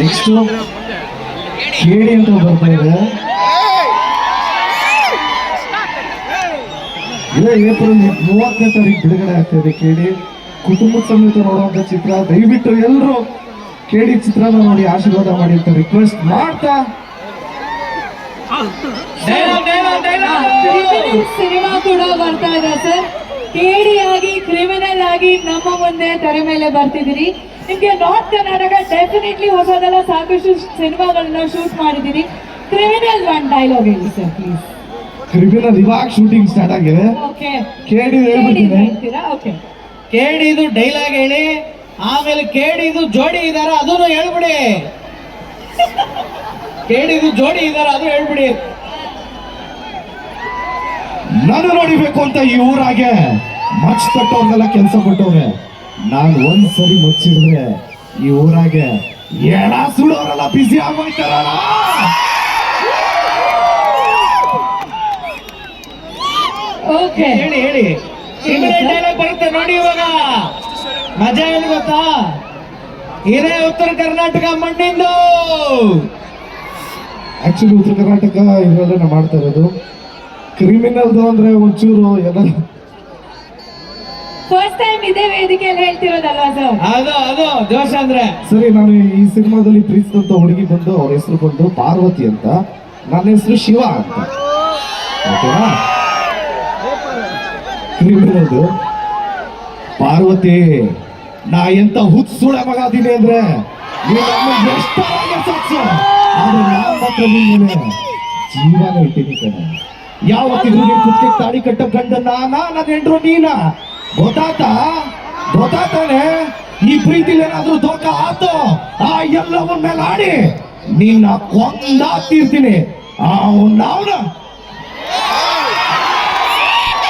Next ಕೇಳಿ ಅಂತ ಬರ್ತಾ ಇದೆ. ಇದೇ ಏಪ್ರಿಲ್ 30ನೇ ತಾರೀಕು ಬಿಡುಗಡೆ ಆಗ್ತಾ ಇದೆ ಕೇಳಿ. ಕುಟುಂಬದ ಸಮೇತ ನೋಡುವಂತ ಚಿತ್ರ. ದಯವಿಟ್ಟು ಎಲ್ಲರೂ ಕೇಳಿ ಚಿತ್ರನ ನೋಡಿ ಆಶೀರ್ವಾದ ಮಾಡಿ ಅಂತ ರಿಕ್ವೆಸ್ಟ್ ಮಾಡ್ತಾ ಸಿನಿಮಾ ಕೂಡ ಬರ್ತಾ ಇದೆ ಸರ್. ಕೇಡಿ ಆಗಿ ಕ್ರಿಮಿನಲ್ ಆಗಿ ನಮ್ಮ ಮುಂದೆ ತೆರೆ ಮೇಲೆ ಬರ್ತಿದ್ದೀರಿ. ನಿಮ್ಗೆ ನಾರ್ತ್ ಕರ್ನಾಟಕ ಡೆಫಿನೆಟ್ಲಿ ಹೊಸದೆಲ್ಲ ಸಾಕಷ್ಟು ಸಿನಿಮಾಗಳನ್ನ ಶೂಟ್ ಮಾಡಿದ್ದೀರಿ. ಕ್ರಿಮಿನಲ್ ಒನ್ ಡೈಲಾಗ್ ಹೇಳಿ ಸರ್ ಪ್ಲೀಸ್. ಕ್ರಿಮಿನಲ್ ಇವಾಗ ಶೂಟಿಂಗ್ ಸ್ಟಾರ್ಟ್ ಆಗಿದೆ. ಓಕೆ, ಕೇಳಿ ಹೇಳ್ಬಿಟ್ಟಿದೆ. ಓಕೆ, ಕೇಡಿದು ಡೈಲಾಗ್ ಹೇಳಿ, ಆಮೇಲೆ ಕೇಡಿದು ಜೋಡಿ ಇದಾರ ಅದನ್ನು ಹೇಳ್ಬಿಡಿ. ಕೇಡಿದು ಜೋಡಿ ಇದಾರ ಅದು ಹೇಳ್ಬಿಡಿ. ನಾನು ನೋಡಿಬೇಕು ಅಂತ ಈ ಊರಾಗೆ ಮಚ್ ತಟ್ಟವ್ರಿಗೆಲ್ಲ ಕೆಲಸ ಕೊಟ್ಟವ್ರೆ. ನಾನು ಒಂದ್ಸರಿ ಮುಚ್ಚಿಡಿದ್ರೆ ಈ ಊರಾಗೆ ಎಡ ಸುಡೋರೆಲ್ಲ ಬಿಸಿ ಆಗೋಯ್ತಾರಲ್ಲ. ಓಕೆ, ಹೇಳಿ ಹೇಳಿ. ಡೈಲಾಗ್ ಬರುತ್ತೆ ನೋಡಿ ಇವಾಗ. ಮಜಾ ಏನು ಗೊತ್ತಾ? ಇದೇ ಉತ್ತರ ಕರ್ನಾಟಕ ಮಣ್ಣಿಂದು. ಆಕ್ಚುಲಿ ಉತ್ತರ ಕರ್ನಾಟಕ ಇದರಲ್ಲೇ ನಾವು ಮಾಡ್ತಾ ಇರೋದು. ಕ್ರಿಮಿನಲ್ದು ಅಂದ್ರೆ ಒಂಚೂರು ಎಲ್ಲ ಫಸ್ಟ್ ಟೈಮ್ ಇದೇ ವೇದಿಕೆಯಲ್ಲಿ ಹೇಳ್ತಿರೋದಲ್ವಾ ಸರ್? ಅದು ಜೋಶ್ ಅಂದ್ರೆ. ಸರಿ, ನಾನು ಈ ಸಿನಿಮಾದಲ್ಲಿ ಪ್ರೀತಿಸಿದಂತ ಹುಡುಗಿ ಬಂದು ಅವ್ರ ಹೆಸರು ಬಂದು ಪಾರ್ವತಿ ಅಂತ, ನನ್ನ ಹೆಸರು ಶಿವ ಅಂತ. ಓಕೆನಾ? ಕ್ರಿಮಿನಲ್ದು ಪಾರ್ವತಿ, ನಾ ಎಂತ ಹುತ್ ಸುಳ ಮಗ ಅದೀನಿ ಅಂದ್ರೆ ಎಷ್ಟು ಸಾಕ್ಸು, ಆದ್ರೆ ನಾನು ಮಾತ್ರ ನಿನ್ನ ಜೀವನ ಇಟ್ಟಿನಿ ಕಣ. ಯಾವತ್ತಿದ್ರು ನೀನ್ ಕುತ್ತಿಗೆ ತಾಳಿ ಕಟ್ಟೋ ಗಂಡನ್ನ ನನ್ನ ಹೆಂಡ್ರು ನೀನ. ಗೊತ್ತಾತಾನೆ? ಈ ಪ್ರೀತಿಲಿ ಏನಾದ್ರೂ ದೋಖ ಆತೋ ಆ ಎಲ್ಲವನ್ನ ಆಡಿ ನಿನ್ನ ಕೊಂದಾಗ್ತಿರ್ತೀನಿ. ಅವನ